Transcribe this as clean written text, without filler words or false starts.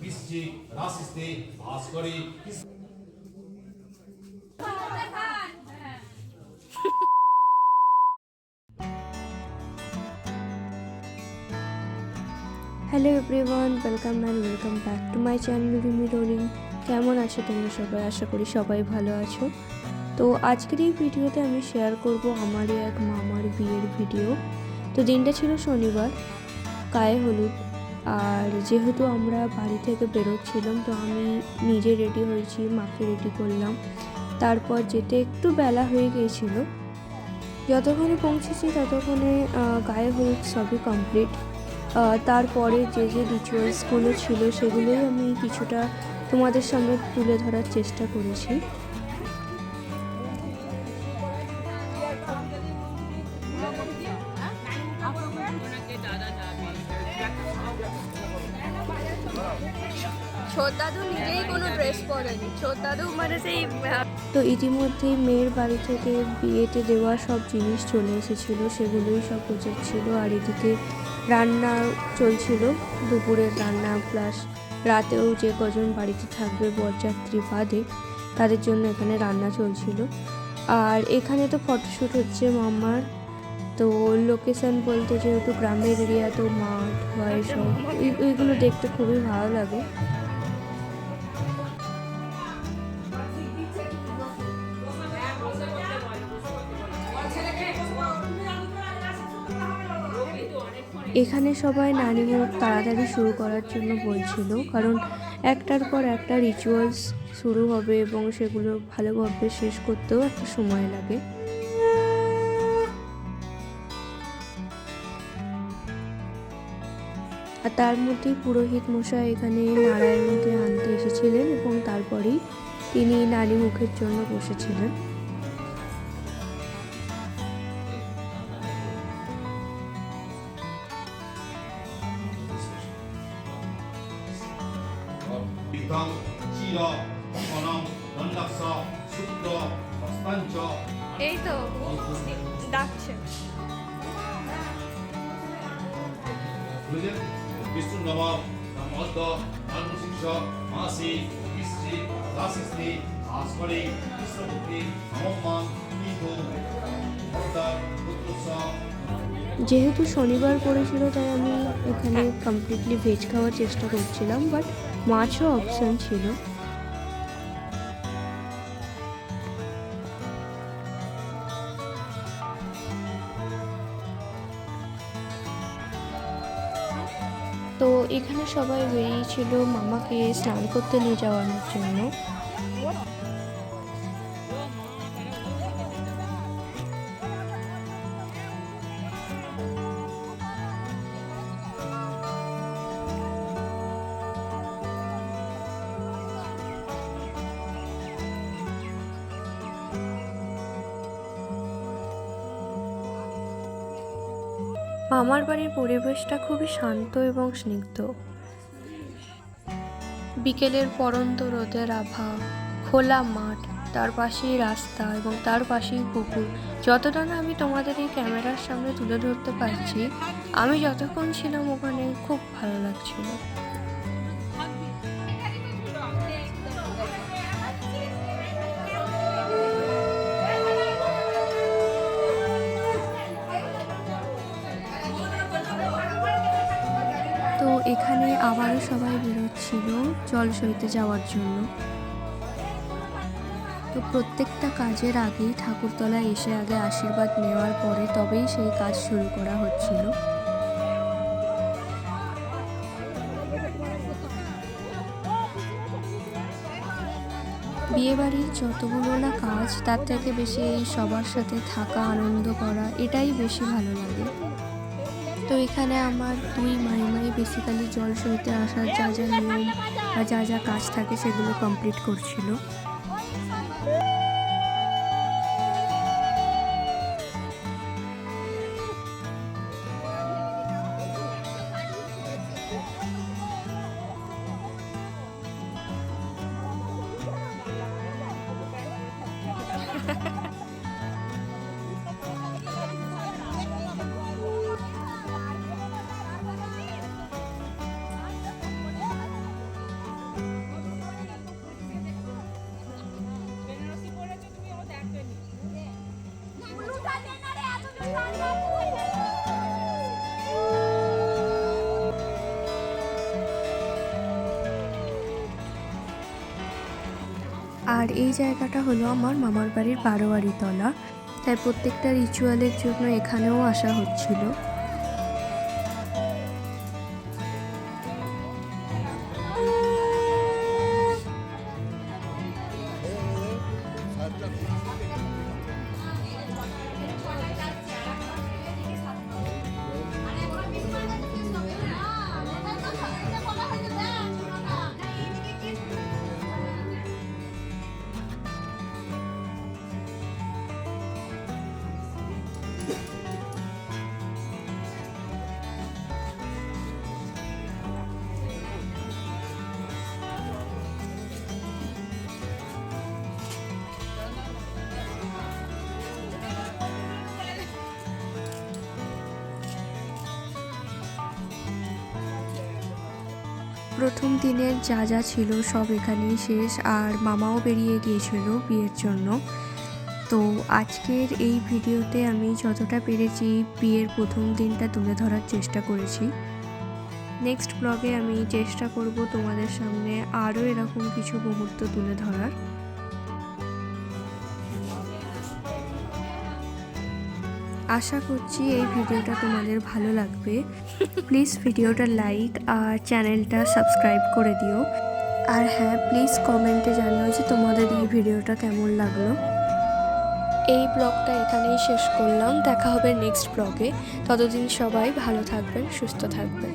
বৃশ্চিক রাশিতে বাস করে। Hello everyone, welcome and welcome back to my channel Rimi rolling. কেমন আছো তোমরা সবাই? আশা করি সবাই ভালো আছো। তো আজকের এই ভিডিওতে আমি শেয়ার করব আমারই এক মামার বিয়ের ভিডিও। তো দিনটা ছিল শনিবার, গায়ে হলুদ। আর যেহেতু আমরা বাড়ি থেকে বেরোচ্ছিলাম, তো আমি নিজে রেডি হয়েছি, মাকে রেডি করলাম। তারপর যেতে একটু বেলা হয়ে গিয়েছিল। যতক্ষণে পৌঁছেছি ততক্ষণে গায়ে হলুদ সবই কমপ্লিট। তারপরে যে রিচুয়ালসগুলো ছিল সেগুলোই আমি কিছুটা তোমাদের সামনে তুলে ধরার চেষ্টা করেছি। ছোটদাদু নিজেই কোনো ড্রেস পরেনি, ছোটদাদু মানে সেই। তো ইতিমধ্যেই মেয়ের বাড়ি থেকে বিয়েতে দেওয়া সব জিনিস চলে এসেছিল, সেগুলোই সব বোঝাচ্ছিল। আর এদিকে রান্না চলছিল, দুপুরের রান্না প্লাস রাতেও যে কজন বাড়িতে থাকবে বরযাত্রী বাদে তাদের জন্য এখানে রান্না চলছিল। আর এখানে তো ফটোশ্যুট হচ্ছে মামার। তো লোকেশন বলতে যেহেতু গ্রামের এরিয়া, তো মাঠ বা এসব এইগুলো দেখতে খুবই ভালো লাগে। এখানে সবাই নানিমুখ তাড়াতাড়ি শুরু করার জন্য বলছিল, কারণ একটার পর একটা রিচুয়ালস শুরু হবে এবং সেগুলো ভালোভাবে শেষ করতেও একটা সময় লাগে। আর তার মধ্যেই পুরোহিত মশাই এখানে নারায়ণকে আনতে এসেছিলেন এবং তারপরেই তিনি নানিমুখের জন্য বসেছিলেন। এই তো ডাকছে। বিষ্ণু নমঃ নমঃ নমঃ মাসি বৃশ্চিক রাশিতে বাস করে। কৃষ্ণমূর্তি নমঃ যেহেতু শনিবার পড়েছিল তাই আমি এখানে কমপ্লিটলি ভেজ খাওয়ার চেষ্টা করছিলাম, বাট মাছও অপশন ছিল। তো এখানে সবাই বেরিয়েছিল মামাকে স্নান করতে নিয়ে যাওয়ার জন্য। মামার বাড়ির পরিবেশটা খুবই শান্ত এবং স্নিগ্ধ। বিকেলের পড়ন্ত রোদের আভা, খোলা মাঠ, তার পাশেই রাস্তা এবং তার পাশেই পুকুর। যতটা না আমি তোমাদের এই ক্যামেরার সামনে তুলে ধরতে পারছি, আমি যতক্ষণ ছিলাম ওখানে খুব ভালো লাগছিল। তো এখানে আবারও সবাই বেরোচ্ছিল জল সইতে যাওয়ার জন্য। তো প্রত্যেকটা কাজের আগেই ঠাকুরতলায় এসে আগে আশীর্বাদ নেওয়ার পরে তবেই সেই কাজ শুরু করা হচ্ছিল। বিয়েবাড়ির যতগুলো না কাজ, তার থেকে বেশি এই সবার সাথে থাকা, আনন্দ করা, এটাই বেশি ভালো লাগে। তো এখানে আমার দুই মাইমাই বেসিক্যালি জল সইতে আসার যা যা নিয়ম বা যা যা কাজ থাকে সেগুলো কমপ্লিট করছিল। আর এই জায়গাটা হলো আমার মামার বাড়ির বারোয়ারি তলা, তাই প্রত্যেকটা রিচুয়ালের জন্য এখানেও আসা হচ্ছিল। প্রথম দিনের যা যা ছিল সব এখানেই শেষ, আর মামাও বেরিয়ে গিয়েছিল বিয়ের জন্য। তো আজকের এই ভিডিওতে আমি যতটা পেরেছি বিয়ের প্রথম দিনটা তুলে ধরার চেষ্টা করেছি। নেক্সট ব্লগে আমি চেষ্টা করব তোমাদের সামনে আরও এরকম কিছু মুহূর্ত তুলে ধরার। আশা করছি এই ভিডিওটা তোমাদের ভালো লাগবে। প্লিজ ভিডিওটা লাইক আর চ্যানেলটা সাবস্ক্রাইব করে দিও। আর হ্যাঁ, প্লিজ কমেন্টে জানাও যে তোমাদের এই ভিডিওটা কেমন লাগলো। এই ব্লগটা এখানেই শেষ করলাম, দেখা হবে নেক্সট ব্লগে। ততদিন সবাই ভালো থাকবেন, সুস্থ থাকবেন।